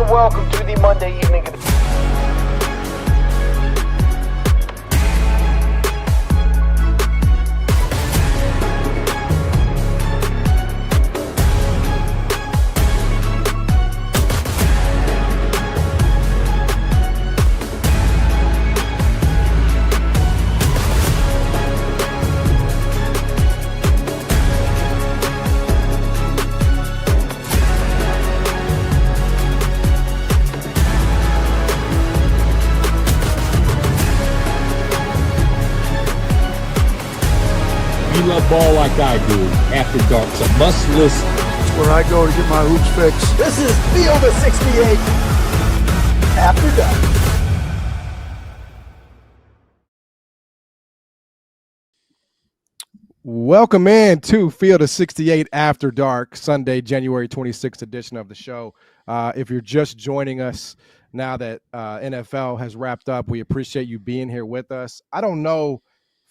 and welcome to the Monday evening. You love ball like I do. After Dark's a must listen. It's where I go to get my hoops fixed. This is Field of 68 After Dark. Welcome in to Field of 68 After Dark, Sunday, January 26th edition of the show. If you're just joining us now that NFL has wrapped up, we appreciate you being here with us. I don't know,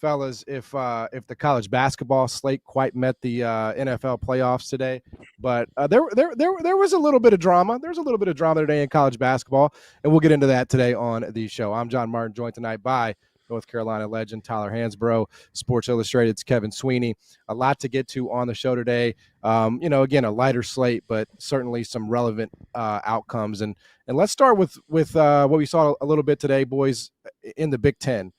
fellas, if the college basketball slate quite met the NFL playoffs today, but there was a little bit of drama. There's a little bit of drama today in college basketball, and we'll get into that today on the show. I'm John Martin, joined tonight by North Carolina legend Tyler Hansbrough, Sports Illustrated's Kevin Sweeney. A lot to get to on the show today. Again, a lighter slate, but certainly some relevant outcomes. And let's start with what we saw a little bit today, boys, in the Big Ten.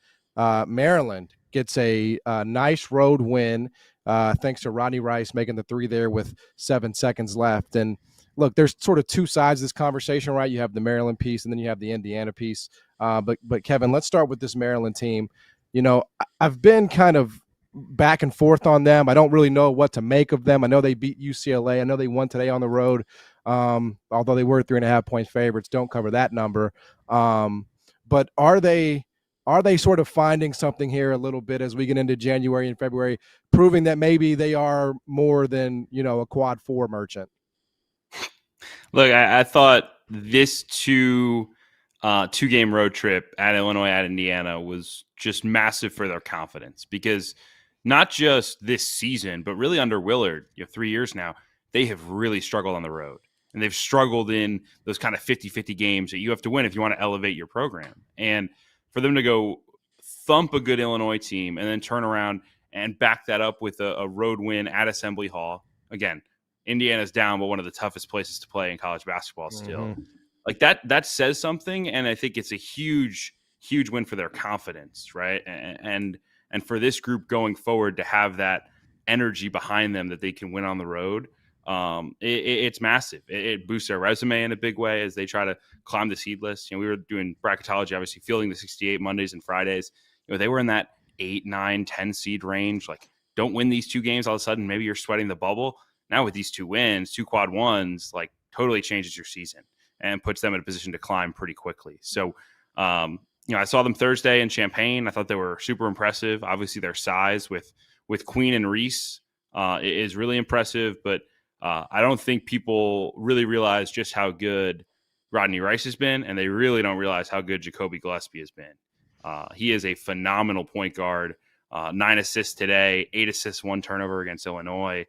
Maryland gets a nice road win thanks to Rodney Rice making the three there with 7 seconds left. And look, there's sort of two sides of this conversation, right? You have the Maryland piece and then you have the Indiana piece. But Kevin, let's start with this Maryland team. You know, I've been kind of back and forth on them. I don't really know what to make of them. I know they beat UCLA. I know they won today on the road, although they were 3.5-point favorites. Don't cover that number. But are they sort of finding something here a little bit as we get into January and February, proving that maybe they are more than, a quad four merchant? Look, I thought this two-game road trip at Illinois, at Indiana was just massive for their confidence, because not just this season, but really under Willard, 3 years now, they have really struggled on the road. And they've struggled in those kind of 50-50 games that you have to win if you want to elevate your program. And for them to go thump a good Illinois team and then turn around and back that up with a road win at Assembly Hall. Again, Indiana's down, but one of the toughest places to play in college basketball still. Mm-hmm. Like that says something, and I think it's a huge, huge win for their confidence, right? And for this group going forward to have that energy behind them that they can win on the road, it's massive. It boosts their resume in a big way as they try to climb the seed list. We were doing bracketology, obviously fielding the 68 Mondays and Fridays. They were in that 8, 9, 10 seed range. Like, don't win these two games, all of a sudden maybe you're sweating the bubble. Now with these two wins, 2 quad ones, like, totally changes your season and puts them in a position to climb pretty quickly. So, I saw them Thursday in Champaign. I thought they were super impressive. Obviously, their size with Queen and Reese is really impressive, but I don't think people really realize just how good Rodney Rice has been, and they really don't realize how good Jacoby Gillespie has been. He is a phenomenal point guard. 9 assists today, 8 assists, 1 turnover against Illinois.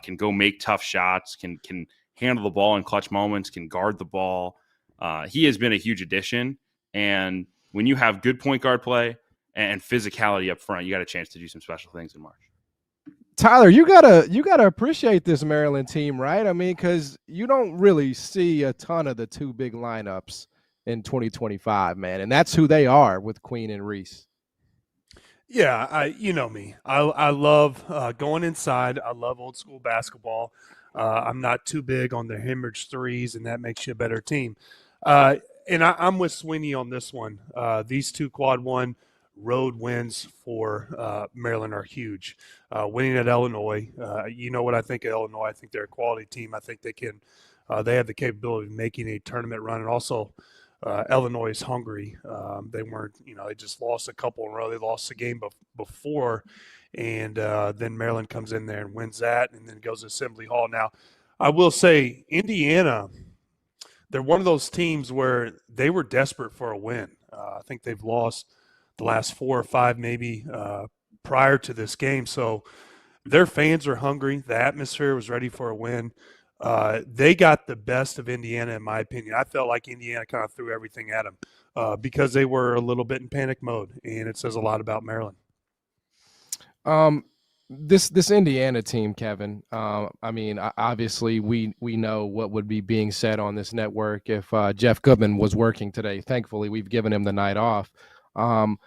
Can go make tough shots, can handle the ball in clutch moments, can guard the ball. He has been a huge addition, and when you have good point guard play and physicality up front, you got a chance to do some special things in March. Tyler, you gotta appreciate this Maryland team, right? I mean, because you don't really see a ton of the 2 big lineups in 2025, man, and that's who they are with Queen and Reese. Yeah, you know me. I love going inside. I love old school basketball. I'm not too big on the hemorrhage threes, and that makes you a better team. And I'm with Sweeney on this one. These 2 quad one road wins for Maryland are huge. Winning at Illinois, you know what I think of Illinois. I think they're a quality team. I think they can. They have the capability of making a tournament run, and also Illinois is hungry. They weren't, they just lost a couple in a row. They lost the game before, and then Maryland comes in there and wins that, and then goes to Assembly Hall. Now, I will say Indiana, they're one of those teams where they were desperate for a win. I think they've lost the last 4 or 5 maybe prior to this game. So their fans are hungry. The atmosphere was ready for a win. They got the best of Indiana, in my opinion. I felt like Indiana kind of threw everything at them because they were a little bit in panic mode, and it says a lot about Maryland. This Indiana team, Kevin. I mean, obviously we know what would be being said on this network if Jeff Goodman was working today. Thankfully, we've given him the night off. I'm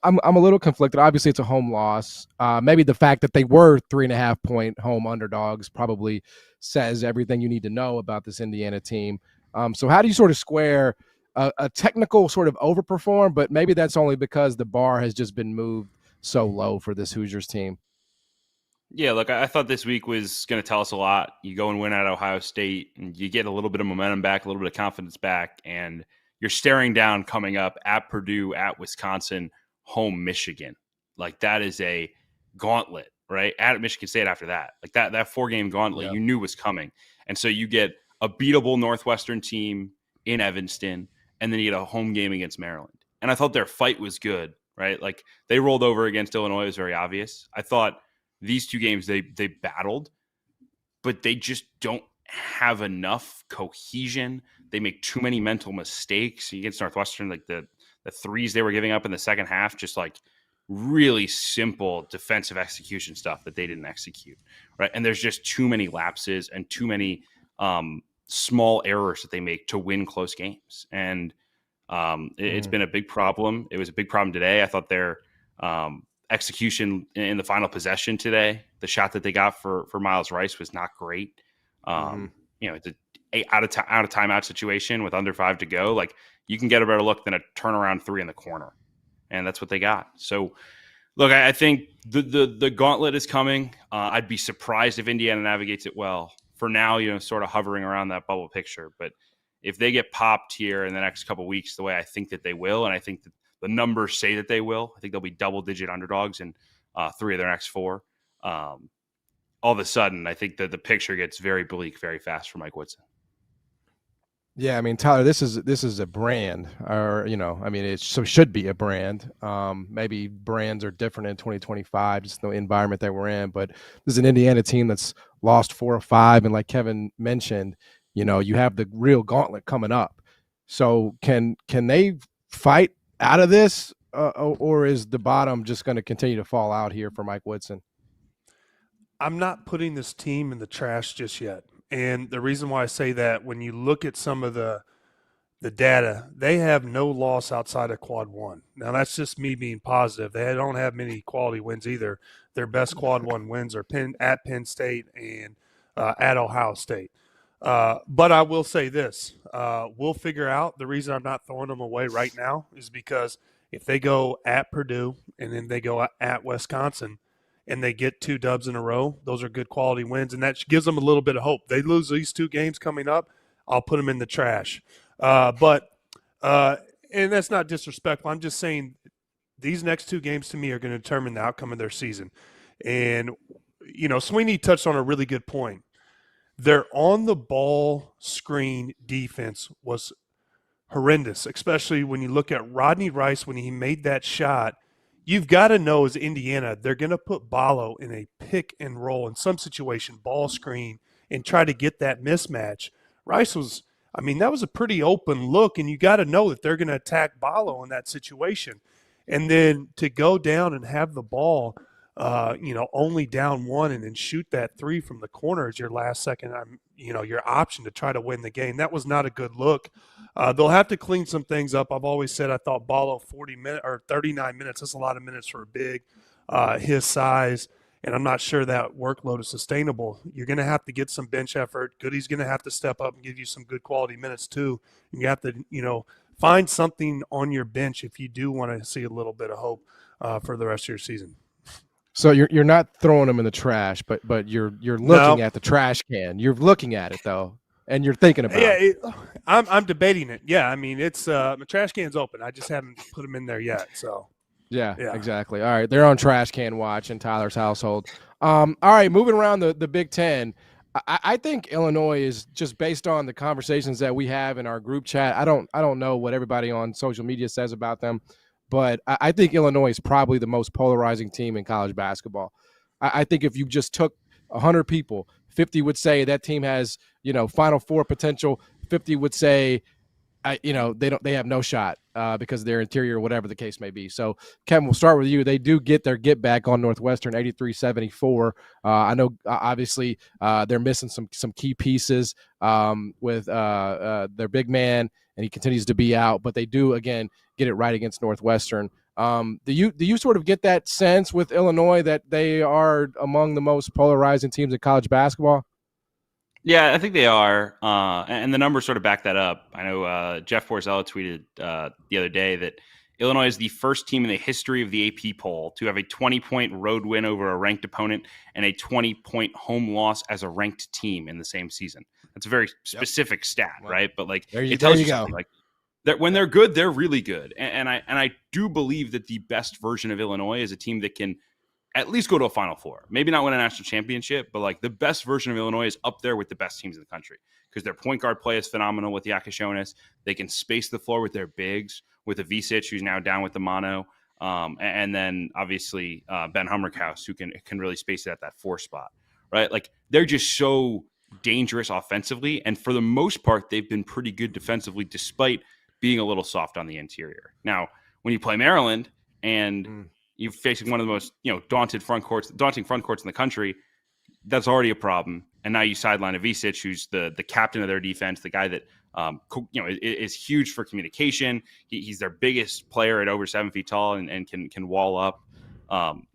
a little conflicted. Obviously, it's a home loss. Maybe the fact that they were 3.5-point home underdogs probably says everything you need to know about this Indiana team. So how do you sort of square a technical sort of overperform, but maybe that's only because the bar has just been moved so low for this Hoosiers team? Yeah, look, I thought this week was going to tell us a lot. You go and win at Ohio State, and you get a little bit of momentum back, a little bit of confidence back, and you're staring down coming up at Purdue, at Wisconsin, home Michigan. Like, that is a gauntlet, right? At Michigan State after that. Like, that 4-game gauntlet you knew was coming. And so you get a beatable Northwestern team in Evanston, and then you get a home game against Maryland. And I thought their fight was good, right? Like, they rolled over against Illinois. It was very obvious. I thought these 2 games they battled, but they just don't have enough cohesion. They make too many mental mistakes against Northwestern. Like the threes they were giving up in the second half, just like really simple defensive execution stuff that they didn't execute, right? And there's just too many lapses and too many small errors that they make to win close games. And it's been a big problem. It was a big problem today. I thought their execution in the final possession today, the shot that they got for Miles Rice was not great. You know, it's a out of timeout situation with under 5 to go. Like, you can get a better look than a turnaround 3 in the corner, and that's what they got. So, look, I think the gauntlet is coming. I'd be surprised if Indiana navigates it well. For now, you know, sort of hovering around that bubble picture. But if they get popped here in the next couple of weeks, the way I think that they will, and I think that the numbers say that they will, I think they'll be double-digit underdogs in 3 of their next 4. All of a sudden, I think that the picture gets very bleak very fast for Mike Woodson. Yeah, I mean, Tyler, this is a brand, or, you know, I mean, it should be a brand. Maybe brands are different in 2025, just the environment that we're in. But this is an Indiana team that's lost 4 or 5, and like Kevin mentioned, you know, you have the real gauntlet coming up. So can they fight out of this, or is the bottom just going to continue to fall out here for Mike Woodson? I'm not putting this team in the trash just yet. And the reason why I say that, when you look at some of the data, they have no loss outside of quad 1. Now, that's just me being positive. They don't have many quality wins either. Their best quad 1 wins are at Penn State and at Ohio State. But I will say this. We'll figure out. The reason I'm not throwing them away right now is because if they go at Purdue and then they go at Wisconsin, and they get 2 dubs in a row, those are good quality wins, and that gives them a little bit of hope. They lose these 2 games coming up, I'll put them in the trash. And that's not disrespectful. I'm just saying these next 2 games to me are going to determine the outcome of their season. And, you know, Sweeney touched on a really good point. Their on-the-ball screen defense was horrendous, especially when you look at Rodney Rice when he made that shot. You've got to know, as Indiana, they're going to put Ballo in a pick and roll in some situation, ball screen, and try to get that mismatch. Rice was, I mean, that was a pretty open look, and you got to know that they're going to attack Ballo in that situation. And then to go down and have the ball, you know, only down 1 and then shoot that 3 from the corner as your last second, you know, your option to try to win the game. That was not a good look. They'll have to clean some things up. I've always said I thought Ballo 40 minutes or 39 minutes. That's a lot of minutes for a big, his size, and I'm not sure that workload is sustainable. You're going to have to get some bench effort. Goody's going to have to step up and give you some good quality minutes too. And you have to, you know, find something on your bench if you do want to see a little bit of hope for the rest of your season. So you're not throwing them in the trash, but you're looking at the trash can. You're looking at it though, and you're thinking about it. I'm debating it. Yeah, I mean, it's the trash can's open. I just haven't put them in there yet. So yeah, exactly. All right, they're on trash can watch in Tyler's household. All right, moving around the Big Ten. I think Illinois is, just based on the conversations that we have in our group chat. I don't know what everybody on social media says about them, but I think Illinois is probably the most polarizing team in college basketball. I think if you just took 100 people, 50 would say that team has, Final Four potential. 50 would say, they have no shot because of their interior, whatever the case may be. So, Kevin, we'll start with you. They do get their get back on Northwestern, 83-74. I know, obviously, they're missing some key pieces with their big man, and he continues to be out. But they do, again, get it right against Northwestern. Do you sort of get that sense with Illinois that they are among the most polarizing teams in college basketball? Yeah, I think they are, and the numbers sort of back that up. I know Jeff Borzella tweeted the other day that Illinois is the first team in the history of the AP poll to have a 20-point road win over a ranked opponent and a 20-point home loss as a ranked team in the same season. That's a very specific stat, right? But it tells you something. Like that when they're good, they're really good, and I do believe that the best version of Illinois is a team that can at least go to a Final Four. Maybe not win a national championship, but the best version of Illinois is up there with the best teams in the country because their point guard play is phenomenal with Yakashonis. They can space the floor with their bigs, with a Vicic who's now down with the mono, and then obviously Ben Hummerkaus who can really space it at that 4 spot, right? They're just so dangerous offensively, and for the most part, they've been pretty good defensively despite being a little soft on the interior. Now, when you play Maryland and you're facing one of the most daunting front courts in the country, that's already a problem. And now you sideline a Vicic, who's the captain of their defense, the guy that is huge for communication. He's their biggest player at over 7 feet tall and can wall up.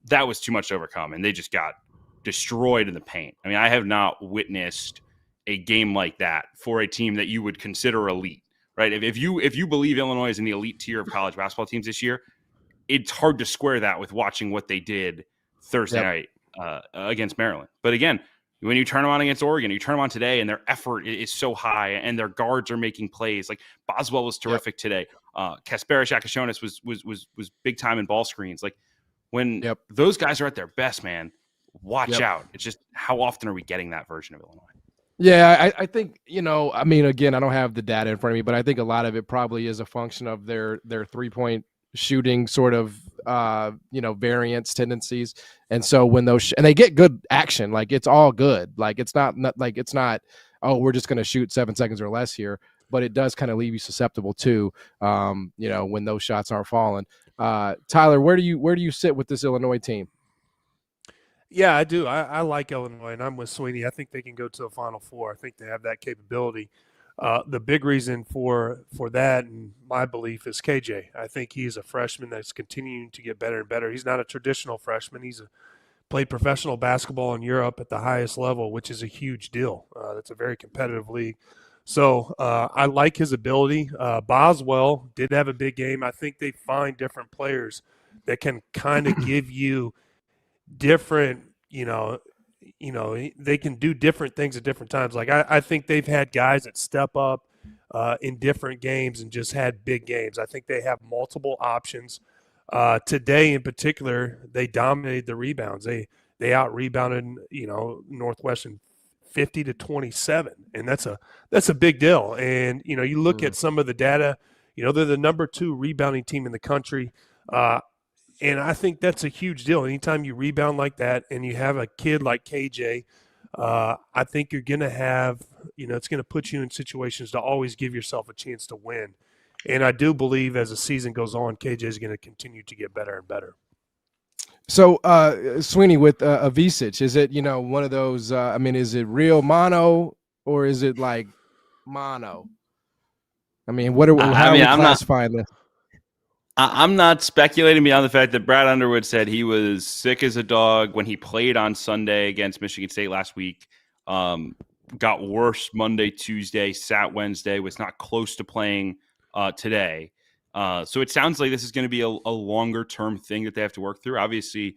That was too much to overcome, and they just got destroyed in the paint. I mean, I have not witnessed a game like that for a team that you would consider elite, right? If you believe Illinois is in the elite tier of college basketball teams this year, it's hard to square that with watching what they did Thursday night against Maryland. But again, when you turn them on against Oregon, you turn them on today, and their effort is so high, and their guards are making plays. Like Boswell was terrific today. Kasparis Yakashonis was big time in ball screens. When those guys are at their best, man, watch out. It's just how often are we getting that version of Illinois? Yeah, I think, I mean, again, I don't have the data in front of me, but I think a lot of it probably is a function of their 3-point shooting sort of variance tendencies. And so when and they get good action, it's all good. It's not oh, we're just going to shoot 7 seconds or less here, but it does kind of leave you susceptible to when those shots aren't falling. Tyler, where do you sit with this Illinois team? Yeah, I do. I like Illinois, and I'm with Sweeney. I think they can go to a Final Four. I think they have that capability. The big reason for that, in my belief, is KJ. I think he's a freshman that's continuing to get better and better. He's not a traditional freshman. He's played professional basketball in Europe at the highest level, which is a huge deal. That's a very competitive league. So I like his ability. Boswell did have a big game. I think they find different players that can kind of give you different, they can do different things at different times. I think they've had guys that step up in different games and just had big games. I think they have multiple options. Today in particular, they dominated the rebounds. They out-rebounded, Northwestern 50-27, and that's a big deal. And, you look at some of the data, they're the number 2 rebounding team in the country. And I think that's a huge deal. Anytime you rebound like that and you have a kid like KJ, I think you're going to have, it's going to put you in situations to always give yourself a chance to win. And I do believe as the season goes on, KJ is going to continue to get better and better. So, Sweeney, with a Vicic, is it, one of those, is it real mono or is it like mono? I mean, how are we classifying this? I'm not speculating beyond the fact that Brad Underwood said he was sick as a dog when he played on Sunday against Michigan State last week. Got worse Monday, Tuesday, sat Wednesday, was not close to playing today. So it sounds like this is going to be a longer-term thing that they have to work through. Obviously,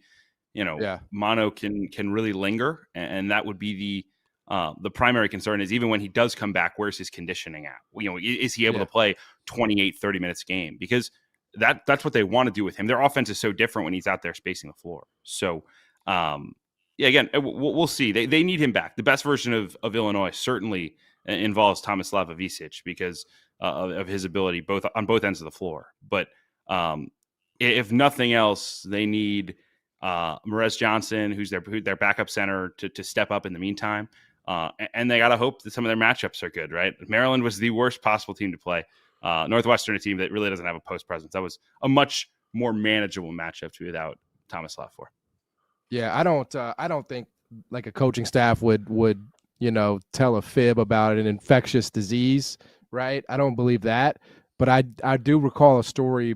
mono can really linger, and that would be the primary concern is even when he does come back, where's his conditioning at? Is he able to play 28, 30 minutes a game? Because that's what they want to do with him. Their offense is so different when he's out there spacing the floor. So, again, we'll see. They need him back. The best version of Illinois certainly involves Tomislav Vicic because of his ability on both ends of the floor. But if nothing else, they need Marez Johnson, who's their backup center, to step up in the meantime. And they got to hope that some of their matchups are good, right? Maryland was the worst possible team to play. Northwestern, a team that really doesn't have a post presence. That was a much more manageable matchup to be without Thomas Lafleur. Yeah, I don't think like a coaching staff would tell a fib about an infectious disease, right? I don't believe that, but I do recall a story,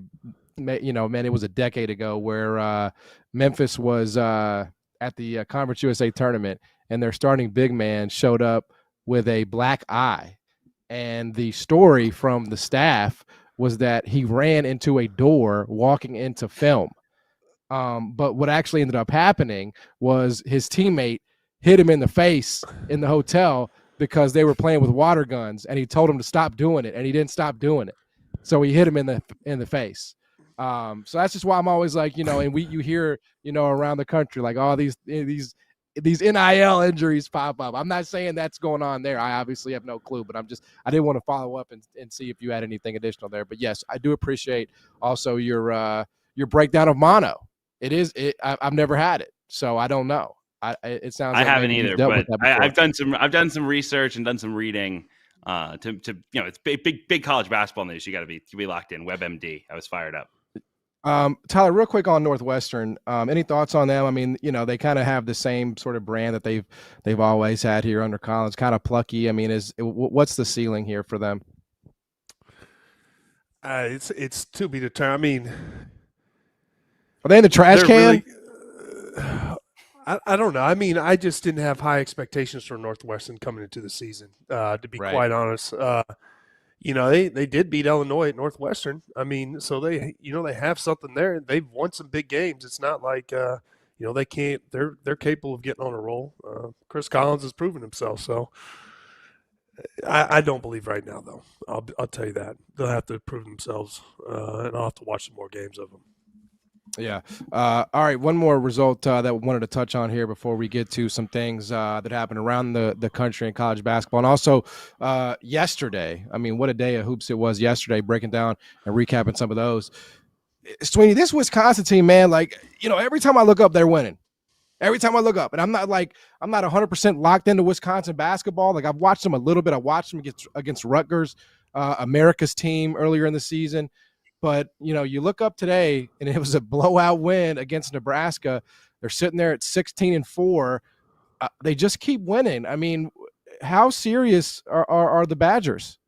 it was a decade ago where Memphis was at the Conference USA tournament, and their starting big man showed up with a black eye, and the story from the staff was that he ran into a door walking into film. But what actually ended up happening was his teammate hit him in the face in the hotel because they were playing with water guns, and he told him to stop doing it, and he didn't stop doing it. So he hit him in the face. So that's just why I'm always like, and you hear, around the country, like all these NIL injuries pop up. I'm not saying that's going on there. I obviously have no clue, but I didn't want to follow up and see if you had anything additional there. But yes, I do appreciate also your breakdown of mono. I've never had it, so I don't know. It sounds. I like haven't either, but I've done some research and done some reading. It's big college basketball news. You got to be locked in. WebMD. I was fired up. Tyler, real quick on Northwestern. Any thoughts on them? I mean, they kind of have the same sort of brand that they've always had here under Collins. Kind of plucky. I mean, what's the ceiling here for them? It's to be determined. I mean, are they in the trash can? I don't know. I mean, I just didn't have high expectations for Northwestern coming into the season, to be quite honest. They did beat Illinois at Northwestern. I mean, so they have something there. They've won some big games. It's not like, they can't – they're capable of getting on a roll. Chris Collins has proven himself. So I don't believe right now, though. I'll tell you that. They'll have to prove themselves, and I'll have to watch some more games of them. Yeah. All right. One more result that we wanted to touch on here before we get to some things that happened around the country in college basketball. And also yesterday, I mean, what a day of hoops it was yesterday, breaking down and recapping some of those. Sweeney, this Wisconsin team, man, like, every time I look up, they're winning. Every time I look up, and I'm not 100% locked into Wisconsin basketball. Like, I've watched them a little bit. I watched them against Rutgers, America's team earlier in the season. But, you look up today, and it was a blowout win against Nebraska. They're sitting there at 16-4. They just keep winning. I mean, how serious are the Badgers?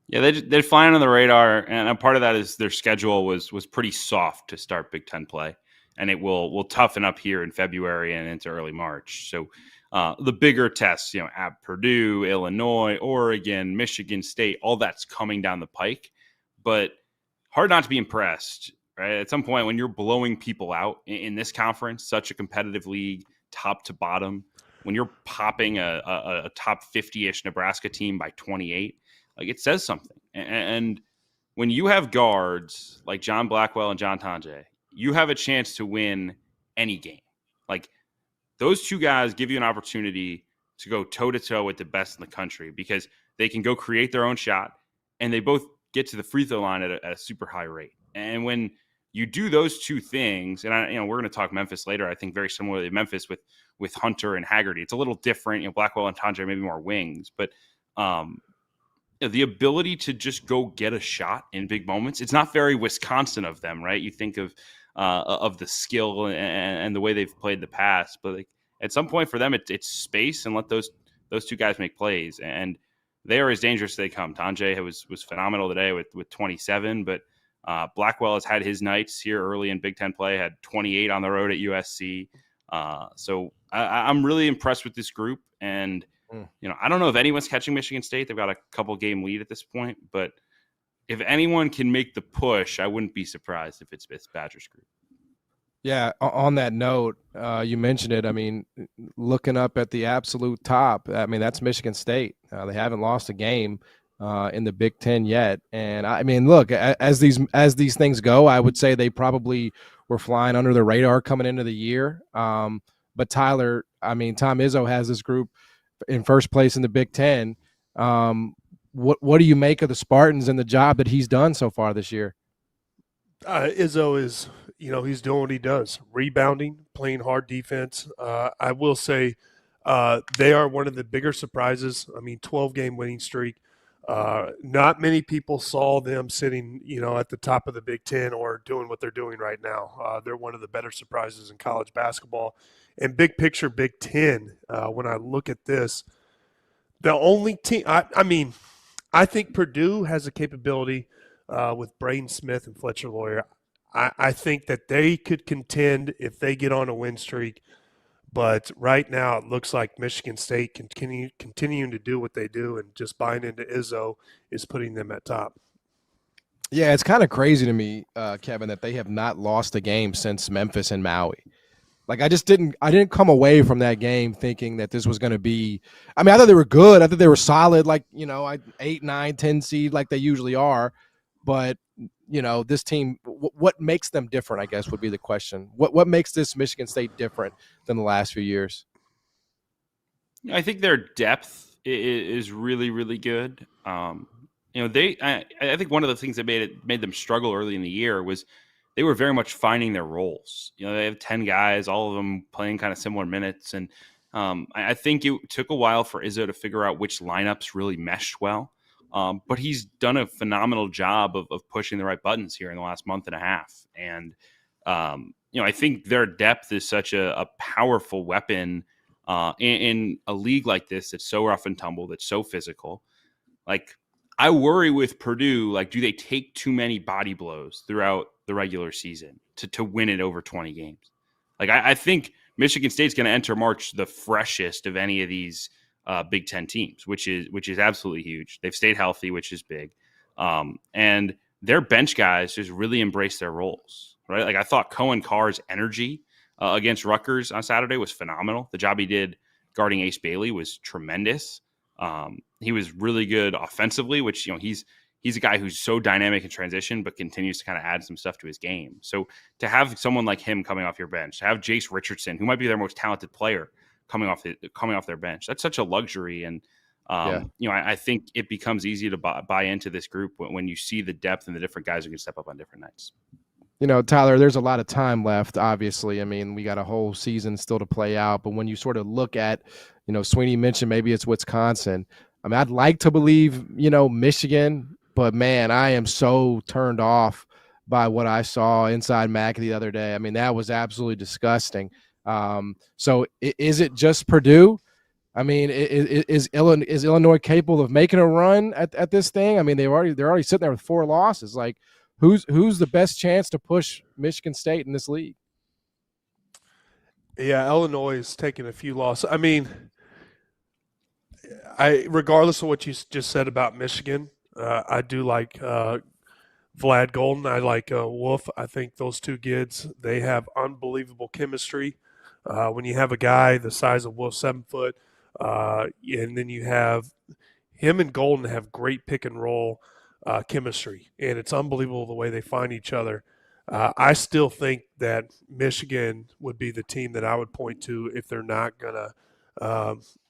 Yeah, they're flying on the radar, and a part of that is their schedule was pretty soft to start Big Ten play, and it will toughen up here in February and into early March. So the bigger tests, at Purdue, Illinois, Oregon, Michigan State, all that's coming down the pike. But hard not to be impressed, right? At some point when you're blowing people out in this conference, such a competitive league, top to bottom, when you're popping a top 50-ish Nebraska team by 28, like, it says something. And when you have guards like John Blackwell and John Tonje, you have a chance to win any game. Like, those two guys give you an opportunity to go toe-to-toe with the best in the country because they can go create their own shot, and they both get to the free throw line at a super high rate. And when you do those two things, and we're going to talk Memphis later, I think very similarly to Memphis with Hunter and Haggerty. It's a little different. Blackwell and Tonje maybe more wings, but the ability to just go get a shot in big moments, it's not very Wisconsin of them, right? You think of the skill and the way they've played the past, but like, at some point for them, it's space and let those two guys make plays. And they are as dangerous as they come. Tonje was phenomenal today with 27, but Blackwell has had his nights here early in Big Ten play, had 28 on the road at USC. So I'm really impressed with this group. And, I don't know if anyone's catching Michigan State. They've got a couple game lead at this point, but if anyone can make the push, I wouldn't be surprised if it's Badgers group. Yeah, on that note, you mentioned it. I mean, looking up at the absolute top, I mean, that's Michigan State. They haven't lost a game in the Big Ten yet. And, I mean, look, as these things go, I would say they probably were flying under the radar coming into the year. But, Tyler, I mean, Tom Izzo has this group in first place in the Big Ten. What do you make of the Spartans and the job that he's done so far this year? Izzo is – he's doing what he does, rebounding, playing hard defense. I will say They are one of the bigger surprises. I mean, 12-game winning streak. Not many people saw them sitting, at the top of the Big Ten or doing what they're doing right now. They're one of the better surprises in college basketball. And big picture Big Ten, when I look at this, the only team, I think Purdue has a capability with Braden Smith and Fletcher Lawyer. I think that they could contend if they get on a win streak. But right now it looks like Michigan State continuing to do what they do, and just buying into Izzo is putting them at top. Yeah, it's kind of crazy to me, Kevin, that they have not lost a game since Memphis and Maui. Like, I didn't come away from that game thinking that this was going to be – I thought they were good. I thought they were solid, 8, 9, 10 seed like they usually are. But, this team, what makes them different, I guess, would be the question. What makes this Michigan State different than the last few years? I think their depth is really, really good. I think one of the things that made them struggle early in the year was they were very much finding their roles. They have 10 guys, all of them playing kind of similar minutes. And I think it took a while for Izzo to figure out which lineups really meshed well. But he's done a phenomenal job of pushing the right buttons here in the last month and a half. And, I think their depth is such a powerful weapon in a league like this that's so rough and tumble, that's so physical. Like, I worry with Purdue, do they take too many body blows throughout the regular season to win it over 20 games? I think Michigan State's going to enter March the freshest of any of these Big Ten teams, which is absolutely huge. They've stayed healthy, which is big. And their bench guys just really embrace their roles, right? I thought Cohen Carr's energy against Rutgers on Saturday was phenomenal. The job he did guarding Ace Bailey was tremendous. He was really good offensively, which, he's a guy who's so dynamic in transition, but continues to kind of add some stuff to his game. So to have someone like him coming off your bench, to have Jace Richardson, who might be their most talented player, coming off their bench, that's such a luxury. And I think it becomes easy to buy into this group when you see the depth and the different guys who can step up on different nights. Tyler, there's a lot of time left, obviously. We got a whole season still to play out. But when you sort of look at, Sweeney mentioned maybe it's Wisconsin. I'd like to believe, Michigan, but man, I am so turned off by what I saw inside Mac the other day. That was absolutely disgusting. So is it just Purdue? Is Illinois capable of making a run at this thing? They're already sitting there with 4 losses. Who's the best chance to push Michigan State in this league? Yeah, Illinois is taking a few losses. Regardless of what you just said about Michigan, I do like Vlad Golden. I like Wolf. I think those two kids, they have unbelievable chemistry. When you have a guy the size of Wolf, 7 foot, and then you have him and Golden have great pick and roll chemistry, and it's unbelievable the way they find each other. I still think that Michigan would be the team that I would point to if they're not gonna,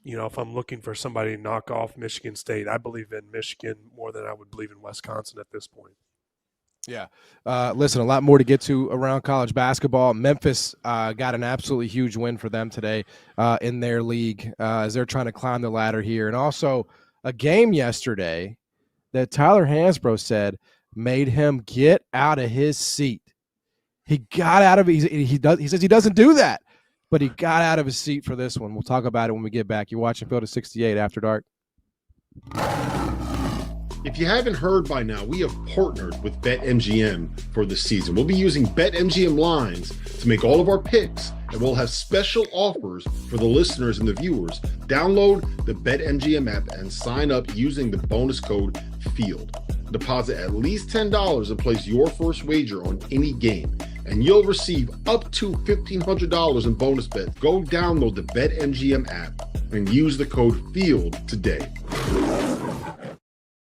if I'm looking for somebody to knock off Michigan State. I believe in Michigan more than I would believe in Wisconsin at this point. Yeah. Listen, a lot more to get to around college basketball. Memphis got an absolutely huge win for them today in their league as they're trying to climb the ladder here. And also a game yesterday that Tyler Hansbrough said made him get out of his seat. He got out of it. He says he doesn't do that, but he got out of his seat for this one. We'll talk about it when we get back. You're watching Field of 68 After Dark. If you haven't heard by now, we have partnered with BetMGM for the season. We'll be using BetMGM lines to make all of our picks, and we'll have special offers for the listeners and the viewers. Download the BetMGM app and sign up using the bonus code FIELD. Deposit at least $10 and place your first wager on any game, and you'll receive up to $1,500 in bonus bets. Go download the BetMGM app and use the code FIELD today.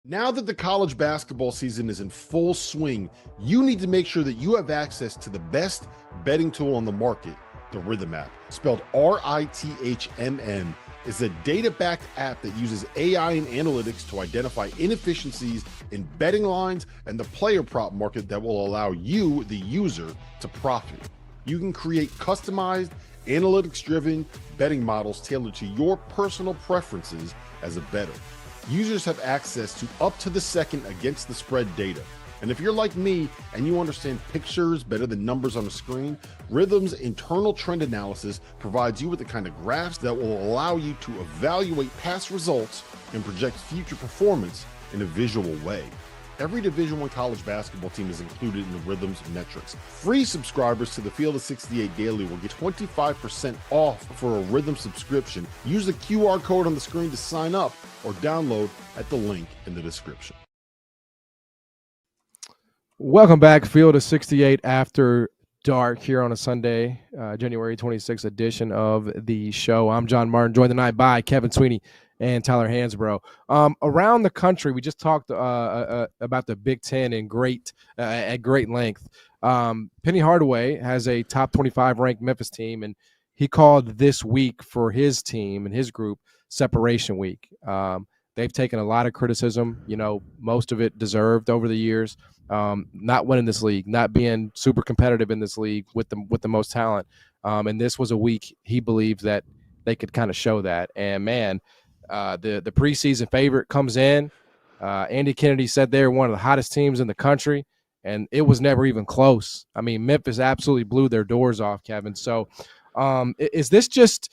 Now that the college basketball season is in full swing, you need to make sure that you have access to the best betting tool on the market, the Rhythm app. Spelled RITHMN, is a data-backed app that uses AI and analytics to identify inefficiencies in betting lines and the player prop market that will allow you, the user, to profit. You can create customized analytics-driven betting models tailored to your personal preferences as a bettor. Users have access to up-to-the-second against-the-spread data. And if you're like me and you understand pictures better than numbers on a screen, Rhythm's internal trend analysis provides you with the kind of graphs that will allow you to evaluate past results and project future performance in a visual way. Every Division I college basketball team is included in the Rhythm's metrics. Free subscribers to the Field of 68 Daily will get 25% off for a Rhythm subscription. Use the QR code on the screen to sign up or download at the link in the description. Welcome back, Field of 68 After Dark here on a Sunday, January 26th edition of the show. I'm John Martin, joined tonight by Kevin Sweeney and Tyler Hansbrough. Around the country, we just talked about the Big Ten at great length. Penny Hardaway has a top 25 ranked Memphis team, and he called this week for his team and his group Separation Week. They've taken a lot of criticism, most of it deserved over the years. Not winning this league, not being super competitive in this league with the most talent. And this was a week he believed that they could kind of show that. And man, the preseason favorite comes in. Andy Kennedy said they're one of the hottest teams in the country, and it was never even close. I mean, Memphis absolutely blew their doors off, Kevin. So is this just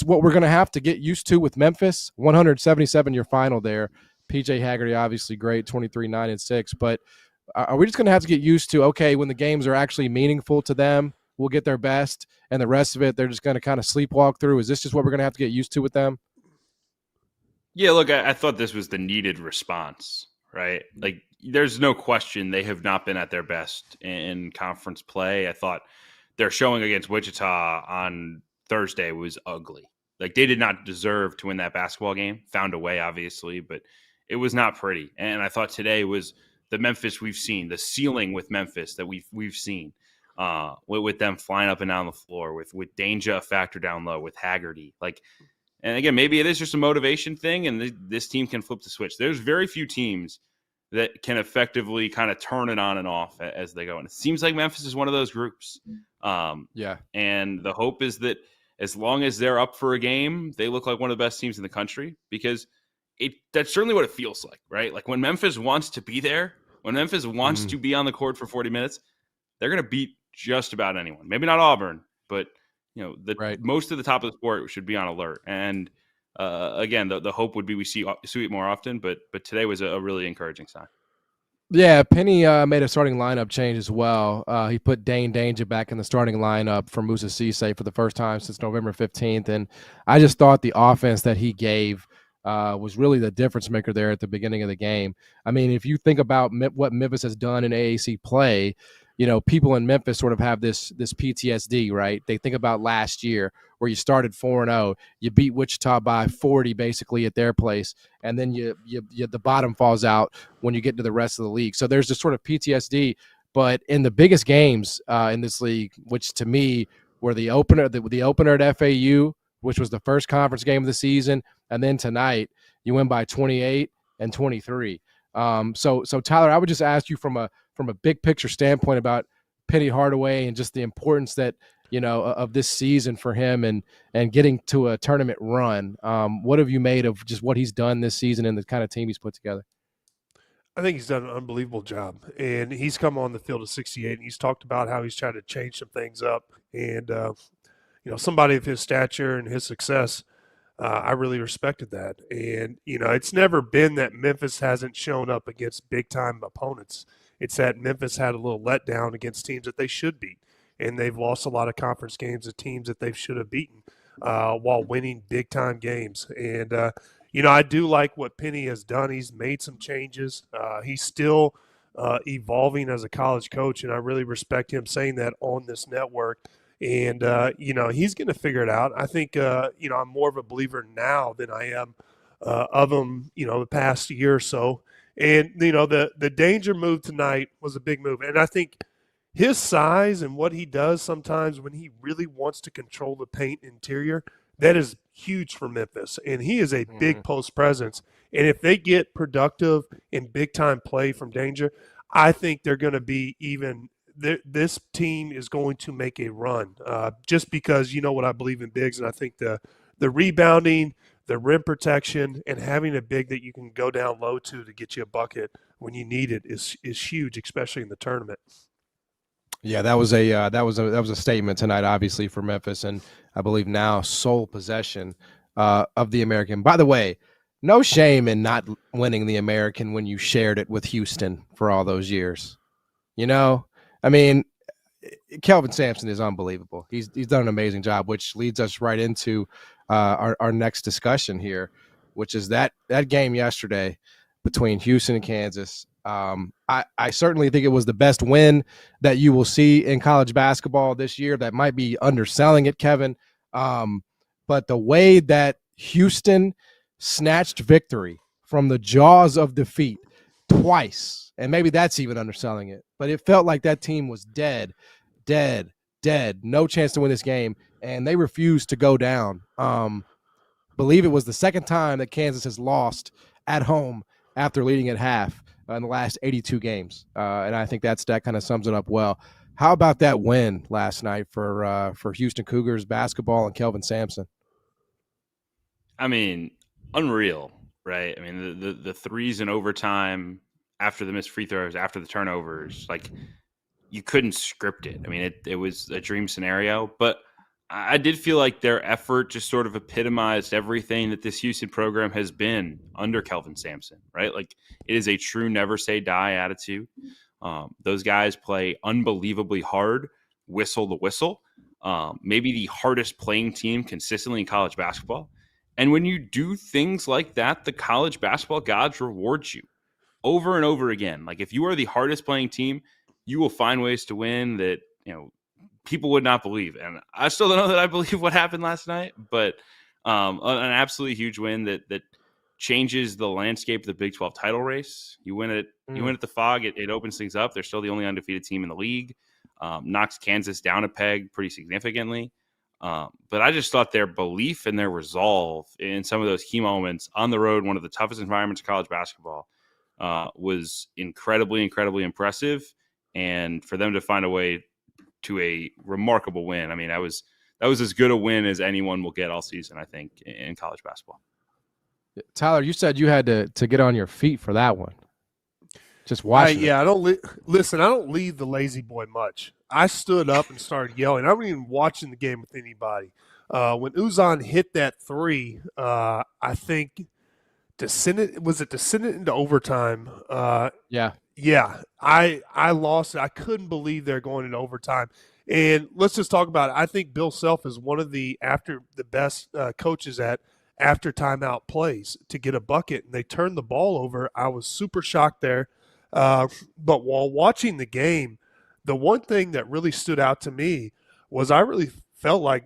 what we're going to have to get used to with Memphis? 177 your final there. PJ Haggerty, obviously great, 23-9-6, but are we just going to have to get used to, okay, when the games are actually meaningful to them, we'll get their best, and the rest of it, they're just going to kind of sleepwalk through? Is this just what we're going to have to get used to with them? Yeah, look, I thought this was the needed response, right? Like, there's no question they have not been at their best in conference play. I thought their showing against Wichita on Thursday was ugly. Like, they did not deserve to win that basketball game. Found a way, obviously, but it was not pretty. And I thought today was the Memphis we've seen, the ceiling with Memphis that we've seen, with them flying up and down the floor, with Danger a factor down low, with Haggerty. Like, and again, maybe it is just a motivation thing, and this team can flip the switch. There's very few teams that can effectively kind of turn it on and off as they go. And it seems like Memphis is one of those groups. Yeah. And the hope is that as long as they're up for a game, they look like one of the best teams in the country, because that's certainly what it feels like, right? Like, when Memphis wants to be there, when Memphis wants to be on the court for 40 minutes, they're going to beat just about anyone. Maybe not Auburn, but most of the top of the sport should be on alert. And again, the hope would be we see it more often, but today was a really encouraging sign. Yeah, Penny made a starting lineup change as well. He put Dane Danger back in the starting lineup for Musa Cisse for the first time since November 15th. And I just thought the offense that he gave was really the difference maker there at the beginning of the game. I mean, if you think about what Memphis has done in AAC play, people in Memphis sort of have this PTSD, right? They think about last year where you started 4-0, you beat Wichita by 40 basically at their place, and then you the bottom falls out when you get into the rest of the league. So there's this sort of PTSD. But in the biggest games in this league, which to me were the opener at FAU, which was the first conference game of the season, and then tonight you win by 28 and 23. So Tyler, I would just ask you from a big picture standpoint about Penny Hardaway and just the importance that of this season for him and getting to a tournament run. What have you made of just what he's done this season and the kind of team he's put together? I think he's done an unbelievable job, and he's come on the Field of 68, and he's talked about how he's trying to change some things up. And somebody of his stature and his success, I really respected that. And it's never been that Memphis hasn't shown up against big time opponents. It's that Memphis had a little letdown against teams that they should beat, and they've lost a lot of conference games to teams that they should have beaten while winning big time games. And I do like what Penny has done. He's made some changes. He's still evolving as a college coach, and I really respect him saying that on this network. And, he's going to figure it out. I think, I'm more of a believer now than I am of him, the past year or so. And, the Danger move tonight was a big move. And I think his size and what he does sometimes when he really wants to control the paint interior, that is huge for Memphis. And he is a big post presence. And if they get productive in big-time play from Danger, I think they're going to be even this team is going to make a run just because you know what I believe in bigs, and I think the rebounding, the rim protection, and having a big that you can go down low to get you a bucket when you need it is huge, especially in the tournament. Yeah, that was a statement tonight, obviously, for Memphis, and I believe now sole possession of the American. By the way, no shame in not winning the American when you shared it with Houston for all those years. You know, I mean, Kelvin Sampson is unbelievable. He's done an amazing job, which leads us right into our next discussion here, which is that game yesterday between Houston and Kansas. I certainly think it was the best win that you will see in college basketball this year. That might be underselling it, Kevin. But the way that Houston snatched victory from the jaws of defeat twice, and maybe that's even underselling it, but it felt like that team was dead, no chance to win this game, and they refused to go down. Believe it was the second time that Kansas has lost at home after leading at half in the last 82 games, and I think that kind of sums it up well. How about that win last night for Houston Cougars basketball and Kelvin Sampson? I mean, unreal, right? I mean, the threes in overtime, after the missed free throws, after the turnovers, like you couldn't script it. I mean, it was a dream scenario, but I did feel like their effort just sort of epitomized everything that this Houston program has been under Kelvin Sampson, right? Like it is a true never say die attitude. Those guys play unbelievably hard, whistle the whistle. Maybe the hardest playing team consistently in college basketball. And when you do things like that, the college basketball gods reward you over and over again. Like if you are the hardest playing team, you will find ways to win that, people would not believe. And I still don't know that I believe what happened last night, but an absolutely huge win that changes the landscape of the Big 12 title race. You win at the Fog, it opens things up. They're still the only undefeated team in the league. Knocks Kansas down a peg pretty significantly. But I just thought their belief and their resolve in some of those key moments on the road, one of the toughest environments of college basketball, was incredibly, incredibly impressive. And for them to find a way to a remarkable win, I mean, that was as good a win as anyone will get all season, I think, in college basketball. Tyler, you said you had to get on your feet for that one. Just watching. Yeah, I don't listen. I don't leave the lazy boy much. I stood up and started yelling. I wasn't even watching the game with anybody. When Uzan hit that three, I think to send it into overtime. Yeah, I lost it. I couldn't believe they're going into overtime. And let's just talk about it. I think Bill Self is one of the best coaches at after timeout plays to get a bucket, and they turned the ball over. I was super shocked there. But while watching the game, the one thing that really stood out to me was I really felt like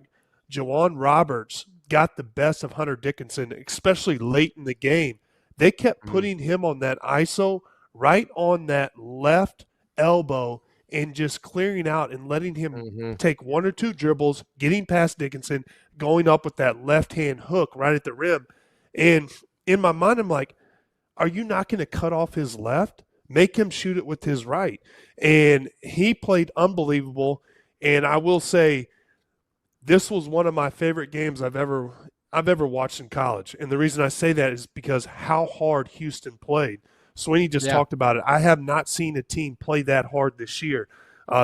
Jawan Roberts got the best of Hunter Dickinson, especially late in the game. They kept putting him on that ISO right on that left elbow and just clearing out and letting him take one or two dribbles, getting past Dickinson, going up with that left-hand hook right at the rim. And in my mind, I'm like, are you not going to cut off his left? Make him shoot it with his right. And he played unbelievable. And I will say this was one of my favorite games I've ever watched in college. And the reason I say that is because how hard Houston played. Sweeney just talked about it. I have not seen a team play that hard this year.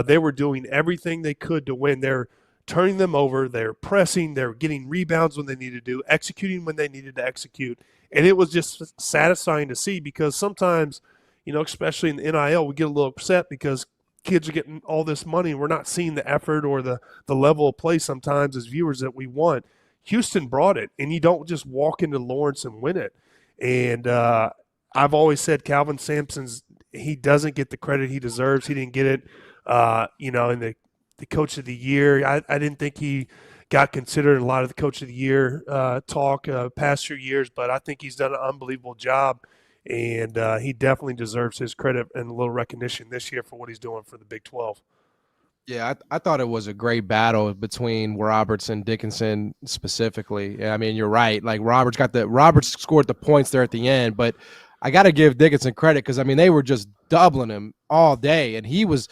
They were doing everything they could to win. They're turning them over. They're pressing. They're getting rebounds when they needed to, executing when they needed to execute. And it was just satisfying to see because sometimes, especially in the NIL, we get a little upset because kids are getting all this money and we're not seeing the effort or the level of play sometimes as viewers that we want. Houston brought it, and you don't just walk into Lawrence and win it. And I've always said Kelvin Sampson's he doesn't get the credit he deserves. He didn't get it, in the Coach of the Year. I didn't think he got considered in a lot of the Coach of the Year talk past few years, but I think he's done an unbelievable job, and he definitely deserves his credit and a little recognition this year for what he's doing for the Big 12. Yeah, I thought it was a great battle between Roberts and Dickinson specifically. Yeah, I mean, you're right. Like Roberts scored the points there at the end, but I got to give Dickinson credit because, I mean, they were just doubling him all day, and he was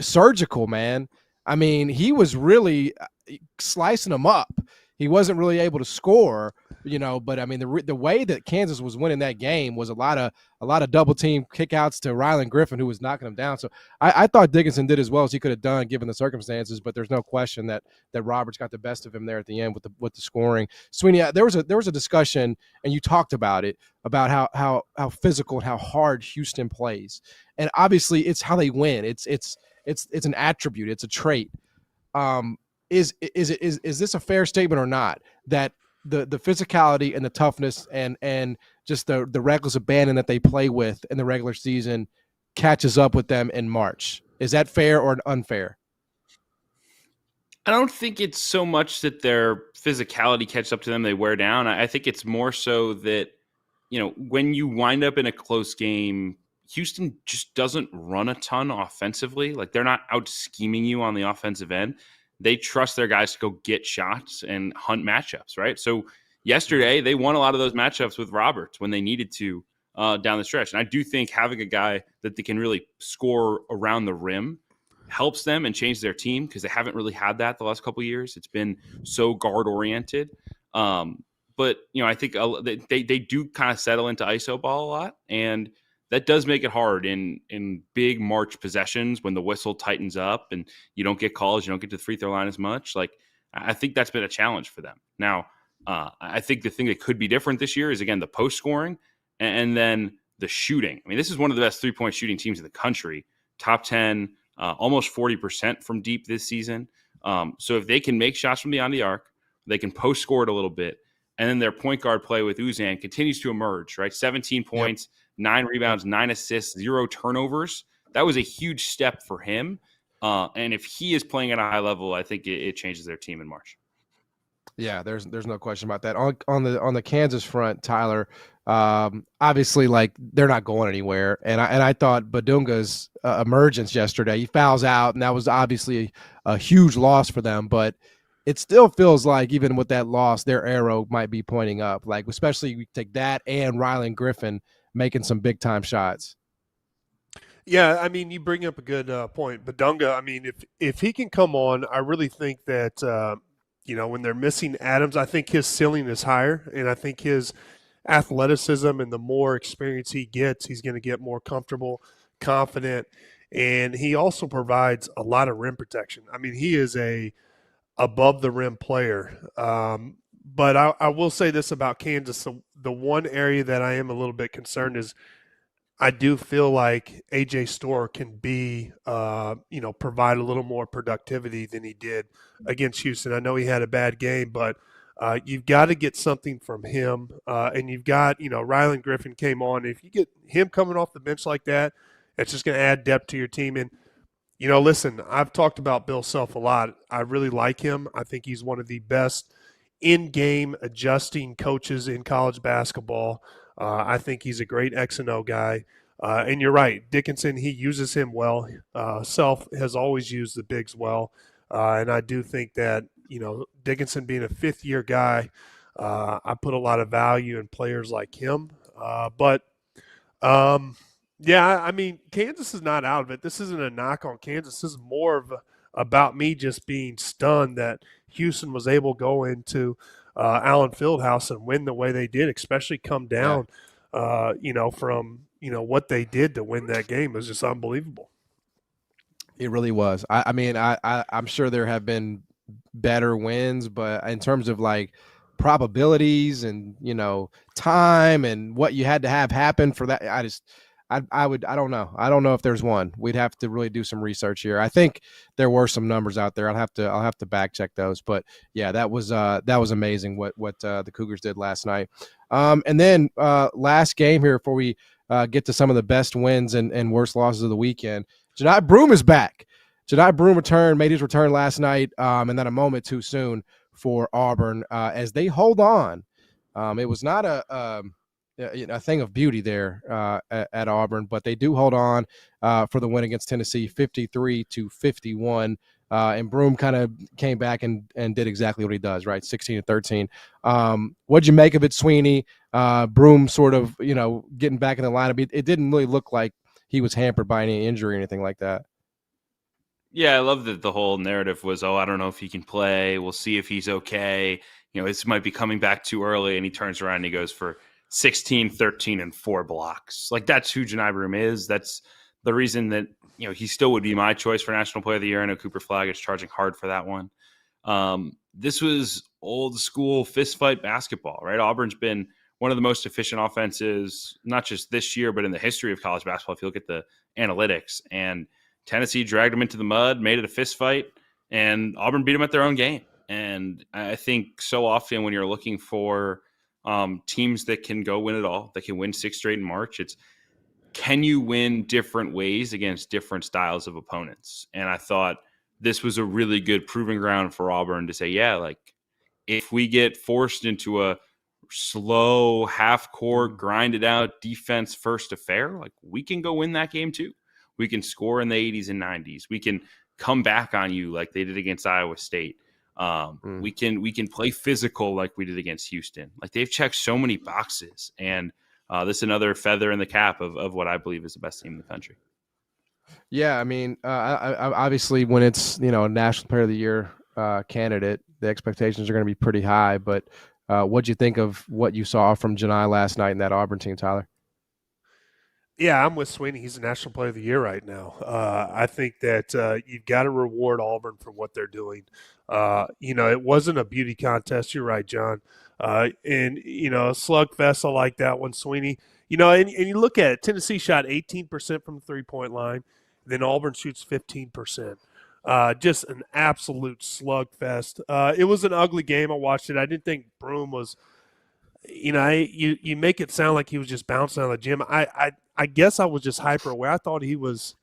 surgical, man. I mean, he was really slicing them up. He wasn't really able to score, but I mean, the way that Kansas was winning that game was a lot of double team kickouts to Rylan Griffin, who was knocking him down. So I thought Dickinson did as well as he could have done given the circumstances, but there's no question that Roberts got the best of him there at the end with the scoring. Sweeney, there was a discussion, and you talked about it, about how physical and how hard Houston plays, and obviously it's how they win. It's an attribute, it's a trait. Is this a fair statement or not, that the physicality and the toughness and just the reckless abandon that they play with in the regular season catches up with them in March? Is that fair or unfair? I don't think it's so much that their physicality catches up to them, they wear down. I think it's more so that, when you wind up in a close game, Houston just doesn't run a ton offensively. Like, they're not out scheming you on the offensive end. They trust their guys to go get shots and hunt matchups, right? So yesterday, they won a lot of those matchups with Roberts when they needed to down the stretch. And I do think having a guy that they can really score around the rim helps them and change their team, because they haven't really had that the last couple of years. It's been so guard-oriented. But, I think they do kind of settle into iso ball a lot, and that does make it hard in big March possessions when the whistle tightens up and you don't get calls, you don't get to the free throw line as much. Like, I think that's been a challenge for them. Now, I think the thing that could be different this year is, again, the post scoring and then the shooting. I mean, this is one of the best 3-point shooting teams in the country, top 10, almost 40% from deep this season. So if they can make shots from beyond the arc, they can post score it a little bit. And then their point guard play with Uzan continues to emerge, right? 17 points, 9 rebounds, 9 assists, 0 turnovers. That was a huge step for him. And if he is playing at a high level, I think it changes their team in March. Yeah, there's no question about that. On the Kansas front, Tyler, obviously, like, they're not going anywhere. And I thought Badunga's emergence yesterday, he fouls out, and that was obviously a huge loss for them. But it still feels like, even with that loss, their arrow might be pointing up. Like, especially you take that and Rylan Griffin making some big time shots. Yeah, I mean, you bring up a good point. Badunga, I mean, if he can come on, I really think that when they're missing Adams, I think his ceiling is higher, and I think his athleticism and the more experience he gets, he's going to get more comfortable, confident, and he also provides a lot of rim protection. I mean, he is a above the rim player. But I will say this about Kansas. The one area that I am a little bit concerned is I do feel like A.J. Storr can be, provide a little more productivity than he did against Houston. I know he had a bad game, but you've got to get something from him. And you've got, Rylan Griffin came on. If you get him coming off the bench like that, it's just going to add depth to your team. And, listen, I've talked about Bill Self a lot. I really like him. I think he's one of the best in-game adjusting coaches in college basketball. I think he's a great X and O guy. And you're right, Dickinson, he uses him well. Self has always used the bigs well. And I do think that, Dickinson being a fifth-year guy, I put a lot of value in players like him. Yeah, I mean, Kansas is not out of it. This isn't a knock on Kansas. This is more of about me just being stunned that Houston was able to go into Allen Fieldhouse and win the way they did, especially come down, from what they did to win that game. It was just unbelievable. It really was. I'm sure there have been better wins, but in terms of like probabilities and time and what you had to have happen for that, I don't know. I don't know if there's one. We'd have to really do some research here. I think there were some numbers out there. I'll have to back check those. But yeah, that was amazing what the Cougars did last night. And then last game here before we get to some of the best wins and worst losses of the weekend. Johni Broome is back. Johni Broome made his return last night, and then a moment too soon for Auburn as they hold on. It was not a thing of beauty there at Auburn, but they do hold on for the win against Tennessee, 53-51. And Broome kind of came back and did exactly what he does, right? 16-13. What'd you make of it, Sweeney? Broome sort of, getting back in the lineup. It didn't really look like he was hampered by any injury or anything like that. Yeah, I love that the whole narrative was, I don't know if he can play. We'll see if he's okay. This might be coming back too early. And he turns around and he goes for 16, 13, and 4 blocks. Like, that's who Johni Broome is. That's the reason that, he still would be my choice for National Player of the Year. I know Cooper Flag is charging hard for that one. This was old school fistfight basketball, right? Auburn's been one of the most efficient offenses, not just this year, but in the history of college basketball, if you look at the analytics. And Tennessee dragged them into the mud, made it a fist fight, and Auburn beat them at their own game. And I think so often when you're looking for teams that can go win it all, that can win 6 straight in March, it's, can you win different ways against different styles of opponents? And I thought this was a really good proving ground for Auburn to say, yeah, like, if we get forced into a slow, half-court, grinded out defense first affair, like, we can go win that game too. We can score in the 80s and 90s. We can come back on you like they did against Iowa State. We can play physical like we did against Houston. Like, they've checked so many boxes, and this is another feather in the cap of what I believe is the best team in the country. Yeah, I mean, I obviously when it's a National Player of the Year candidate, the expectations are going to be pretty high. But what'd you think of what you saw from Johni last night in that Auburn team, Tyler? Yeah, I'm with Sweeney. He's the National Player of the Year right now. I think that you've got to reward Auburn for what they're doing. It wasn't a beauty contest. You're right, John. And a slugfest, I like that one, Sweeney. And you look at it, Tennessee shot 18% from the three-point line, then Auburn shoots 15%. Just an absolute slugfest. It was an ugly game. I watched it. I didn't think Broome was you make it sound like he was just bouncing out of the gym. I guess I was just hyper aware. I thought he was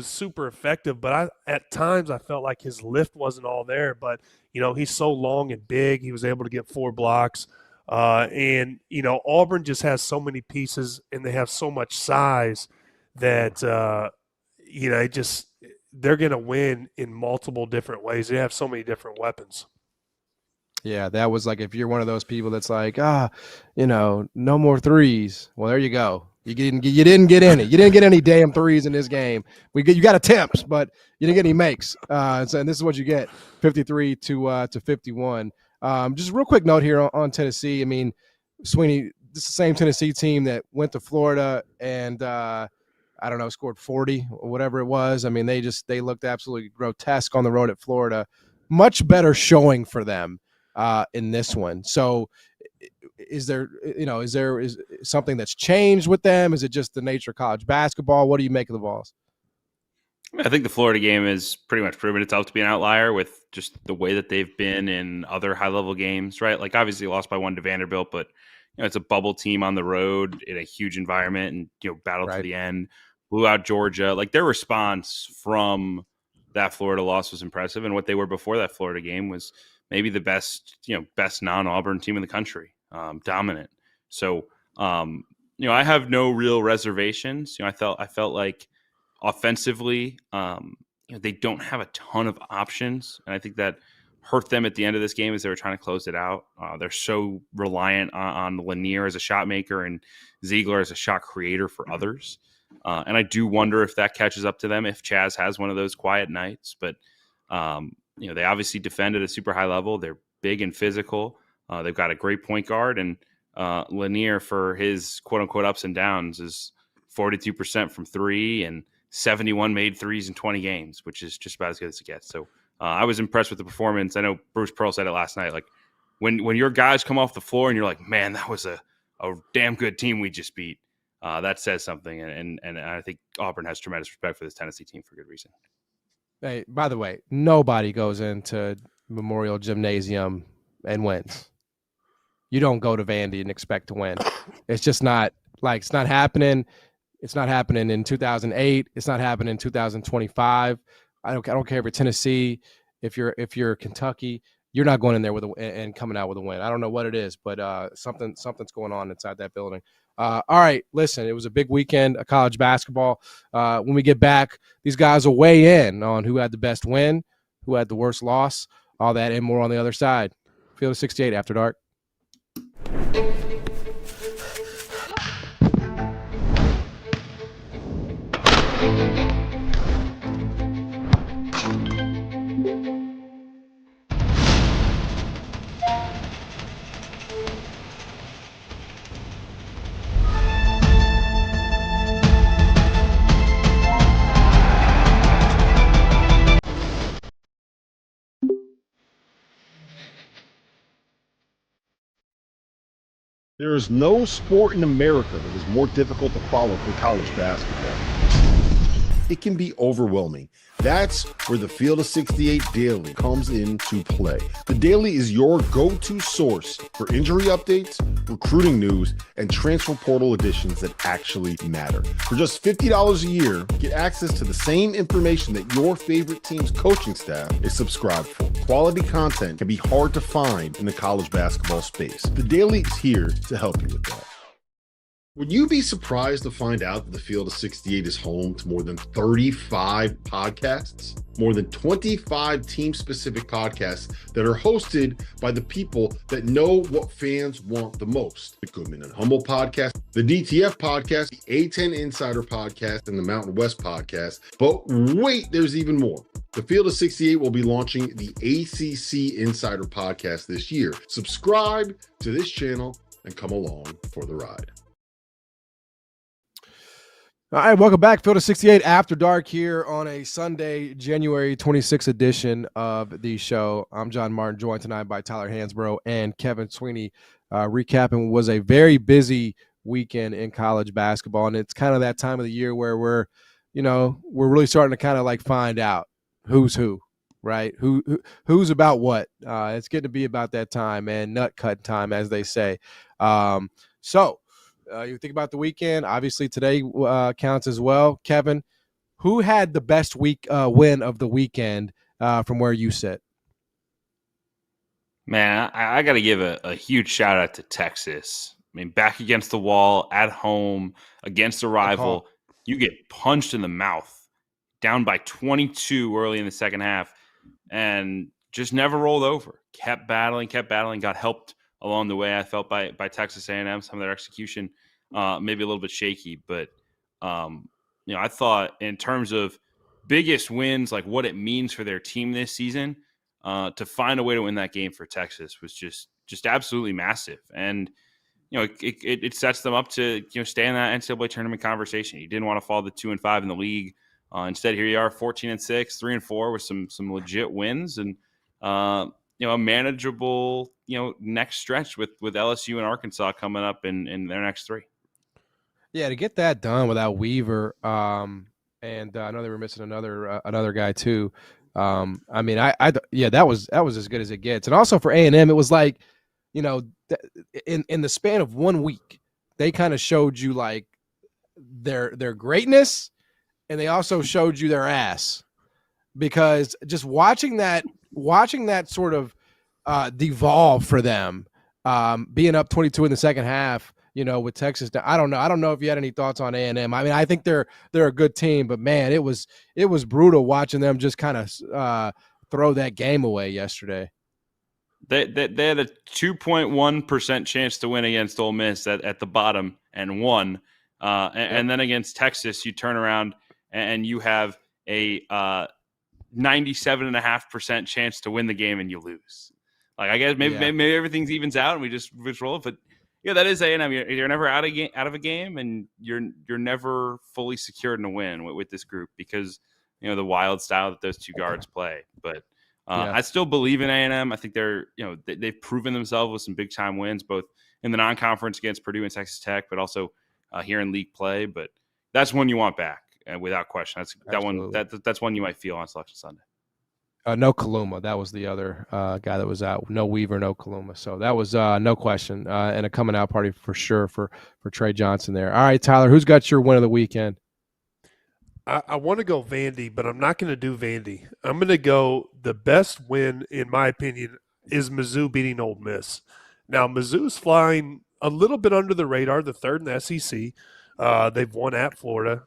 super effective, but at times I felt like his lift wasn't all there. But he's so long and big, he was able to get 4 blocks. And Auburn just has so many pieces, and they have so much size that they're going to win in multiple different ways. They have so many different weapons. Yeah, that was like, if you're one of those people that's like, no more threes. Well, there you go. You didn't get any. You didn't get any damn threes in this game. You got attempts, but you didn't get any makes. And this is what you get: 53 to 51. Just a real quick note here on Tennessee. I mean, Sweeney, this is the same Tennessee team that went to Florida and scored 40 or whatever it was. I mean, they looked absolutely grotesque on the road at Florida. Much better showing for them in this one. So is there something that's changed with them? Is it just the nature of college basketball? What do you make of the Vols? I think the Florida game has pretty much proven itself to be an outlier with just the way that they've been in other high-level games, right? Like, obviously lost by 1 to Vanderbilt, but it's a bubble team on the road in a huge environment and battled to the end, blew out Georgia. Like, their response from that Florida loss was impressive, and what they were before that Florida game was maybe the best non-Auburn team in the country, dominant. So, I have no real reservations. I felt like offensively, they don't have a ton of options, and I think that hurt them at the end of this game as they were trying to close it out. They're so reliant on Lanier as a shot maker and Ziegler as a shot creator for others. And I do wonder if that catches up to them if Chaz has one of those quiet nights. But, they obviously defend at a super high level. They're big and physical. They've got a great point guard. And Lanier, for his quote-unquote ups and downs, is 42% from 3 and 71 made threes in 20 games, which is just about as good as it gets. So I was impressed with the performance. I know Bruce Pearl said it last night. Like, when your guys come off the floor and you're like, man, that was a damn good team we just beat. That says something, and I think Auburn has tremendous respect for this Tennessee team for good reason. Hey, by the way, nobody goes into Memorial Gymnasium and wins. You don't go to Vandy and expect to win. It's just not it's not happening. It's not happening in 2008. It's not happening in 2025. I don't care if you're Tennessee, if you're Kentucky, you're not going in there and coming out with a win. I don't know what it is, but something's going on inside that building. All right, listen, it was a big weekend of college basketball. When we get back, these guys will weigh in on who had the best win, who had the worst loss, all that and more on the other side. Field of 68 After Dark. There is no sport in America that is more difficult to follow than college basketball. It can be overwhelming. That's where the Field of 68 Daily comes into play. The Daily is your go-to source for injury updates, recruiting news, and transfer portal additions that actually matter. For just $50 a year, get access to the same information that your favorite team's coaching staff is subscribed for. Quality content can be hard to find in the college basketball space. The Daily is here to help you with that. Would you be surprised to find out that the Field of 68 is home to more than 35 podcasts? More than 25 team-specific podcasts that are hosted by the people that know what fans want the most. The Goodman and Humble podcast, the DTF podcast, the A10 Insider podcast, and the Mountain West podcast. But wait, there's even more. The Field of 68 will be launching the ACC Insider podcast this year. Subscribe to this channel and come along for the ride. All right, welcome back. Field of 68 After Dark here on a Sunday, January 26th edition of the show. I'm John Martin, joined tonight by Tyler Hansbrough and Kevin Sweeney, recapping what was a very busy weekend in college basketball. And it's kind of that time of the year where we're really starting to kind of like find out who's who, right? Who's about what. It's getting to be about that time, and nut cut time, as they say. You think about the weekend, obviously today counts as well. Kevin, who had the best win of the weekend from where you sit? Man, I got to give a huge shout out to Texas. I mean, back against the wall, at home, against a rival, you get punched in the mouth, down by 22 early in the second half, and just never rolled over. Kept battling, got helped along the way, I felt, by Texas A&M. Some of their execution maybe a little bit shaky, but I thought in terms of biggest wins, like what it means for their team this season, to find a way to win that game for Texas was just absolutely massive. And it sets them up to stay in that NCAA tournament conversation. You didn't want to fall to 2-5 in the league. Instead, here you are, 14-6, 3-4 with some legit wins, and a manageable next stretch with LSU and Arkansas coming up in their next three. Yeah, to get that done without Weaver, and I know they were missing another guy too. That was as good as it gets. And also for A&M, it was like, in the span of 1 week, they kind of showed you like their greatness, and they also showed you their ass, because just watching that sort of devolve for them, being up 22 in the second half, with Texas. I don't know if you had any thoughts on A&M. I mean, I think they're a good team, but man, it was brutal watching them just kind of throw that game away yesterday. They had a 2.1% chance to win against Ole Miss at the bottom and won. And then against Texas, you turn around and you have a 97.5% chance to win the game and you lose. Like, I guess maybe everything evens out and we just roll it. But that is A&M. You're never out of a game, and you're never fully secured in a win with this group because the wild style that those two guards play. But I still believe in A&M. I think they've proven themselves with some big time wins, both in the non-conference against Purdue and Texas Tech, but also here in league play. But that's one you want back, without question. That's one you might feel on Selection Sunday. No Kaluma. That was the other guy that was out. No Weaver, no Kaluma. So that was no question, and a coming out party for sure for Trey Johnson there. All right, Tyler, who's got your win of the weekend? I want to go Vandy, but I'm not going to do Vandy. I'm going to go the best win, in my opinion, is Mizzou beating Ole Miss. Now, Mizzou's flying a little bit under the radar, the third in the SEC. They've won at Florida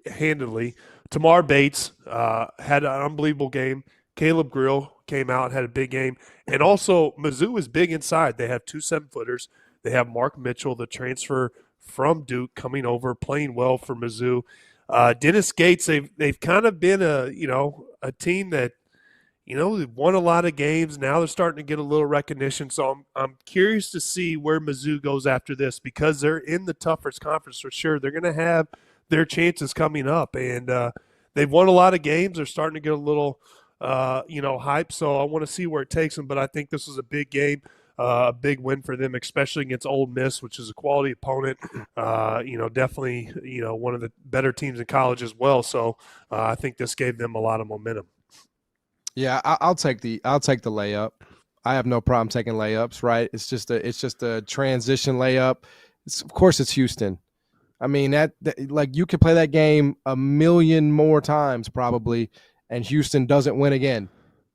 handily. Tamar Bates had an unbelievable game. Caleb Grill came out and had a big game. And also, Mizzou is big inside. They have 2 7-footers. They have Mark Mitchell, the transfer from Duke, coming over, playing well for Mizzou. Dennis Gates, they've kind of been a team that they've won a lot of games. Now they're starting to get a little recognition. So I'm curious to see where Mizzou goes after this, because they're in the toughest conference for sure. They're going to have their chances coming up, and they've won a lot of games. They're starting to get a little hype. So I want to see where it takes them. But I think this is a big game. A big win for them, especially against Ole Miss, which is a quality opponent. Definitely, one of the better teams in college as well. So I think this gave them a lot of momentum. Yeah, I'll take the layup. I have no problem taking layups. Right? It's just a transition layup. Of course, it's Houston. I mean that like you could play that game a million more times probably, and Houston doesn't win again.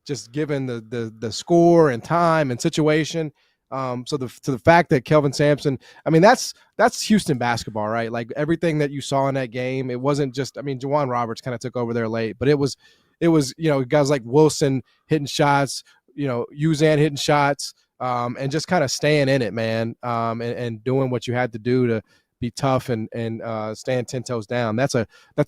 Just given the score and time and situation. So the fact that Kelvin Sampson, I mean, that's Houston basketball, right? Like everything that you saw in that game, it wasn't just, I mean, Juwan Roberts kind of took over there late, but it was, guys like Wilson hitting shots, Uzan hitting shots, and just kind of staying in it, man. And doing what you had to do to be tough and stand 10 toes down. That's a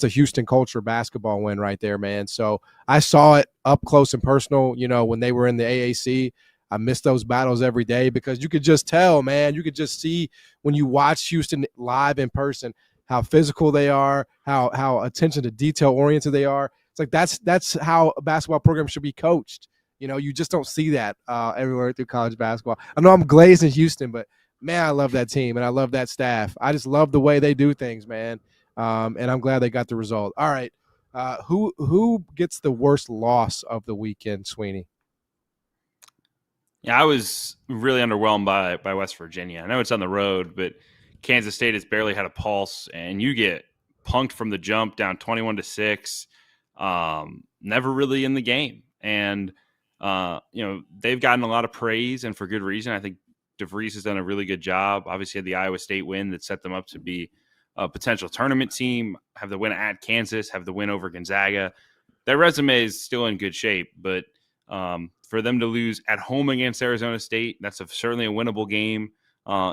Houston culture basketball win right there, man. So I saw it up close and personal, when they were in the AAC. I miss those battles every day because you could just tell, man, you could just see when you watch Houston live in person, how physical they are, how attention to detail oriented they are. It's like, that's how a basketball program should be coached. You just don't see that everywhere through college basketball. I know I'm glazed in Houston, but man, I love that team and I love that staff. I just love the way they do things, man. And I'm glad they got the result. All right. Who gets the worst loss of the weekend, Sweeney? Yeah, I was really underwhelmed by West Virginia. I know it's on the road, but Kansas State has barely had a pulse, and you get punked from the jump down 21-6. Never really in the game. And, they've gotten a lot of praise, and for good reason. I think DeVries has done a really good job. Obviously had the Iowa State win that set them up to be a potential tournament team, have the win at Kansas, have the win over Gonzaga. Their resume is still in good shape, but for them to lose at home against Arizona State, that's certainly a winnable game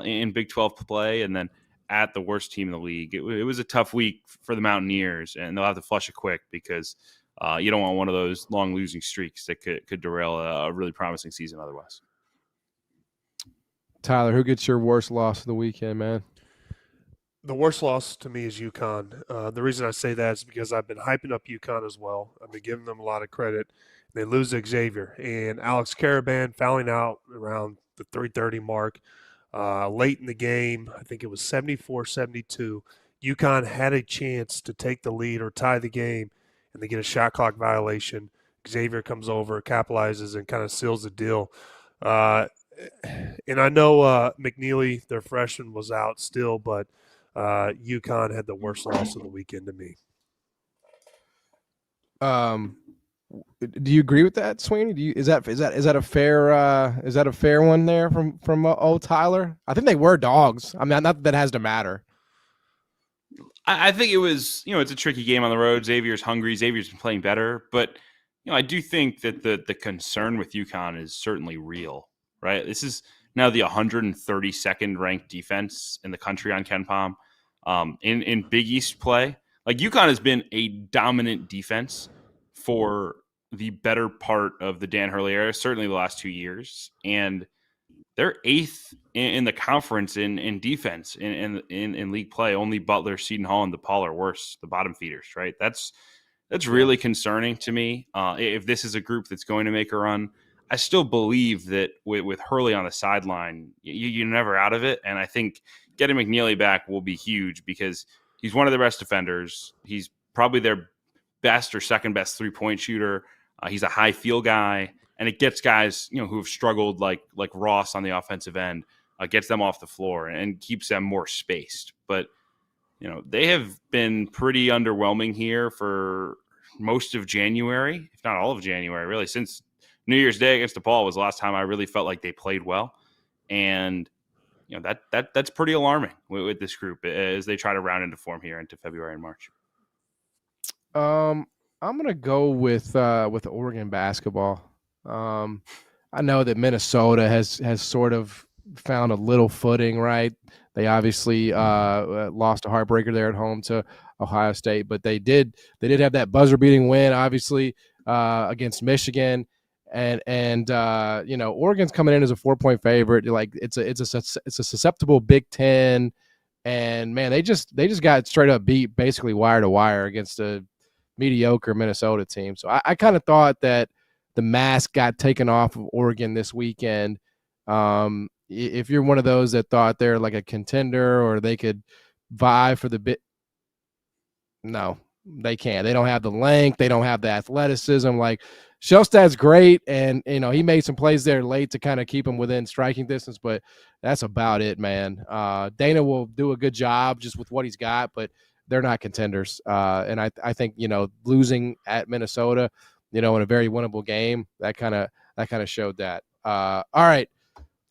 in Big 12 play, and then at the worst team in the league. It was a tough week for the Mountaineers, and they'll have to flush it quick because you don't want one of those long losing streaks that could derail a really promising season otherwise. Tyler, who gets your worst loss of the weekend, man? The worst loss to me is UConn. The reason I say that is because I've been hyping up UConn as well. I've been giving them a lot of credit. They lose to Xavier, and Alex Caravan fouling out around the 3:30 mark. Late in the game, I think it was 74-72. UConn had a chance to take the lead or tie the game, and they get a shot clock violation. Xavier comes over, capitalizes, and kind of seals the deal. And I know McNeely, their freshman, was out still, but UConn had the worst loss of the weekend to me. Do you agree with that, Sweeney? Is that a fair one there from old Tyler? I think they were dogs. I mean, not that has to matter. I think it was, it's a tricky game on the road. Xavier's hungry. Xavier's been playing better, but I do think that the concern with UConn is certainly real. Right, this is now the 132nd ranked defense in the country on KenPom. In Big East play, like UConn has been a dominant defense for the better part of the Dan Hurley era, certainly the last 2 years, and they're 8th in the conference in defense in league play. Only Butler, Seton Hall, and DePaul are worse, the bottom feeders. Right, that's really concerning to me. If this is a group that's going to make a run. I still believe that with Hurley on the sideline, you're never out of it. And I think getting McNeely back will be huge because he's one of the best defenders. He's probably their best or second best 3-point shooter. He's a high field guy, and it gets guys who have struggled like Ross on the offensive end, gets them off the floor and keeps them more spaced. But they have been pretty underwhelming here for most of January, if not all of January, really, since New Year's Day against DePaul was the last time I really felt like they played well. And, that's pretty alarming with this group as they try to round into form here into February and March. I'm going to go with Oregon basketball. I know that Minnesota has sort of found a little footing, right? They obviously lost a heartbreaker there at home to Ohio State, but they did have that buzzer-beating win, obviously, against Michigan. And Oregon's coming in as a 4-point favorite. Like it's a susceptible Big Ten, and man, they just got straight up beat, basically wire to wire, against a mediocre Minnesota team. So I kind of thought that the mask got taken off of Oregon this weekend. If you're one of those that thought they're like a contender or they could vie for the bit, no, they can't. They don't have the length. They don't have the athleticism. Like, Shellstad's great, and he made some plays there late to kind of keep him within striking distance, but that's about it, man. Dana will do a good job just with what he's got, but they're not contenders. And I think losing at Minnesota, in a very winnable game, that kind of showed that. All right,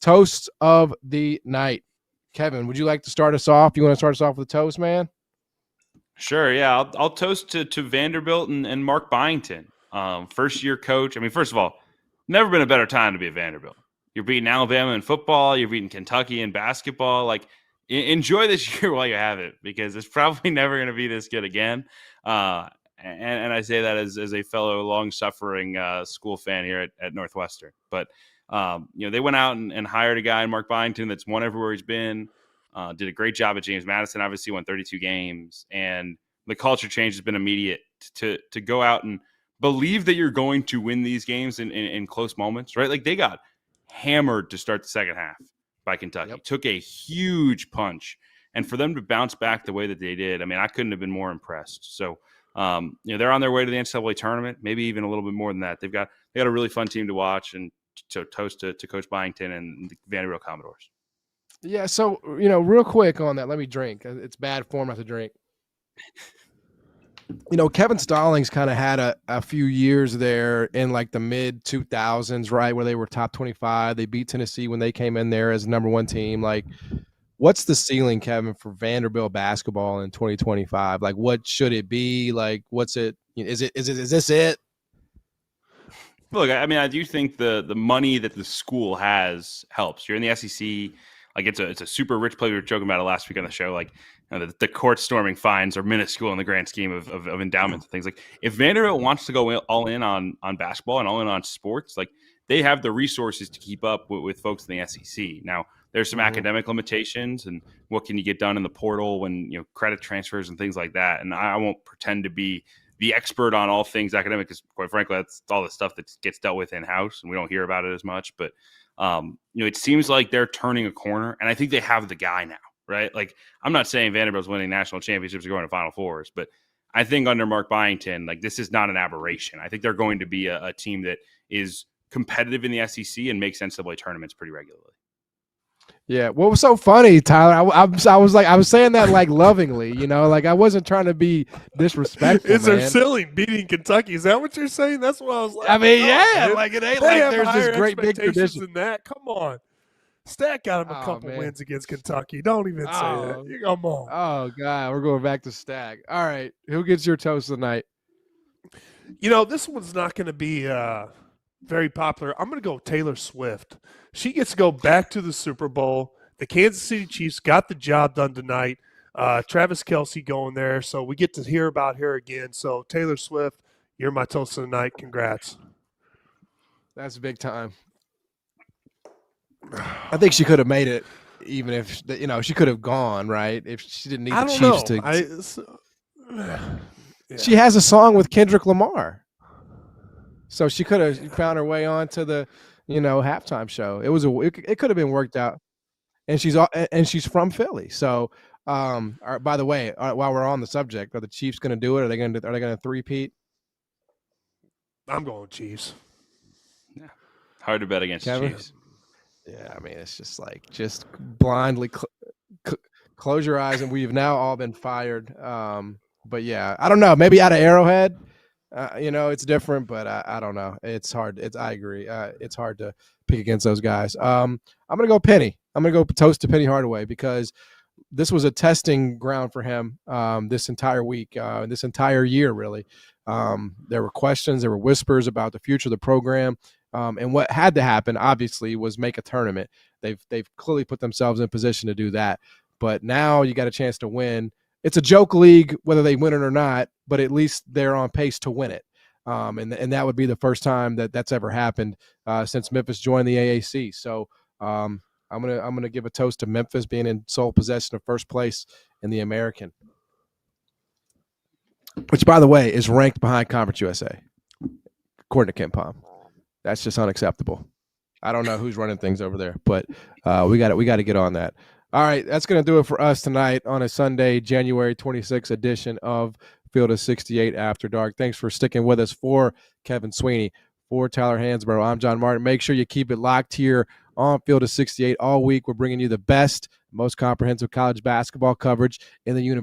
toast of the night, Kevin. Would you like to start us off? You want to start us off with a toast, man? Sure, yeah. I'll toast to Vanderbilt and Mark Byington. First-year coach. I mean, first of all, never been a better time to be at Vanderbilt. You're beating Alabama in football. You're beating Kentucky in basketball. Like, enjoy this year while you have it, because it's probably never going to be this good again. And I say that as a fellow long-suffering school fan here at Northwestern. But, they went out and hired a guy, Mark Byington, that's won everywhere he's been. Did a great job at James Madison, obviously won 32 games. And the culture change has been immediate to go out and believe that you're going to win these games in close moments, right? Like, they got hammered to start the second half by Kentucky. Yep. Took a huge punch. And for them to bounce back the way that they did, I mean, I couldn't have been more impressed. So, they're on their way to the NCAA tournament, maybe even a little bit more than that. They got a really fun team to watch, and to toast to Coach Byington and the Vanderbilt Commodores. Yeah, so, real quick on that, let me drink. It's bad form not to drink. Kevin Stallings kind of had a few years there in like the mid 2000s, right, where they were top 25. They beat Tennessee when they came in there as number one team. Like, what's the ceiling, Kevin, for Vanderbilt basketball in 2025? Like, what should it be? Like, what's it? Is this it? Look, I mean, I do think the money that the school has helps. You're in the SEC. Like, it's a super rich play. We were joking about it last week on the show. Like, the court storming fines are minuscule in the grand scheme of endowments and things. Like, if Vanderbilt wants to go all in on basketball and all in on sports, like, they have the resources to keep up with folks in the SEC. Now, there's some academic limitations, and what can you get done in the portal when credit transfers and things like that. And I won't pretend to be the expert on all things academic, because quite frankly, that's all the stuff that gets dealt with in house, and we don't hear about it as much. But it seems like they're turning a corner, and I think they have the guy now, right? Like, I'm not saying Vanderbilt's winning national championships or going to Final Fours, but I think under Mark Byington, like, this is not an aberration. I think they're going to be a team that is competitive in the SEC and makes NCAA tournaments pretty regularly. Yeah, what was so funny, Tyler? I was saying that like lovingly, like I wasn't trying to be disrespectful. Is their ceiling beating Kentucky? Is that what you're saying? That's what I was like. I mean, yeah, like it ain't like there's this great big tradition than that. Come on, Stack got him a couple wins against Kentucky. Don't even say that. Come on. Oh God, we're going back to Stack. All right, who gets your toast tonight? This one's not going to be very popular. I'm going to go Taylor Swift. She gets to go back to the Super Bowl. The Kansas City Chiefs got the job done tonight. Travis Kelce going there, so we get to hear about her again. So Taylor Swift, you're my toast of the night. Congrats. That's big time. I think she could have made it, even if she could have gone, right? If she didn't need the Chiefs to. She has a song with Kendrick Lamar. So she could have found her way on to the, halftime show. It could have been worked out, and she's from Philly. So, by the way, while we're on the subject, are the Chiefs going to do it? Are they going to three-peat? I'm going Chiefs. Yeah, hard to bet against the Chiefs. Yeah, I mean, it's just blindly close your eyes, and we've now all been fired. But yeah, I don't know. Maybe out of Arrowhead. It's different, but I don't know. It's hard. I agree. It's hard to pick against those guys. I'm going to go Penny. I'm going to go toast to Penny Hardaway, because this was a testing ground for him this entire week, this entire year, really. There were questions, there were whispers about the future of the program. And what had to happen, obviously, was make a tournament. They've clearly put themselves in position to do that. But now you got a chance to win. It's a joke league, whether they win it or not, but at least they're on pace to win it. And that would be the first time that's ever happened since Memphis joined the AAC. So I'm gonna give a toast to Memphis being in sole possession of first place in the American, which, by the way, is ranked behind Conference USA, according to KenPom. That's just unacceptable. I don't know who's running things over there, but we got to get on that. All right, that's going to do it for us tonight on a Sunday, January 26th edition of Field of 68 After Dark. Thanks for sticking with us. For Kevin Sweeney, for Tyler Hansbrough, I'm John Martin. Make sure you keep it locked here on Field of 68 all week. We're bringing you the best, most comprehensive college basketball coverage in the universe.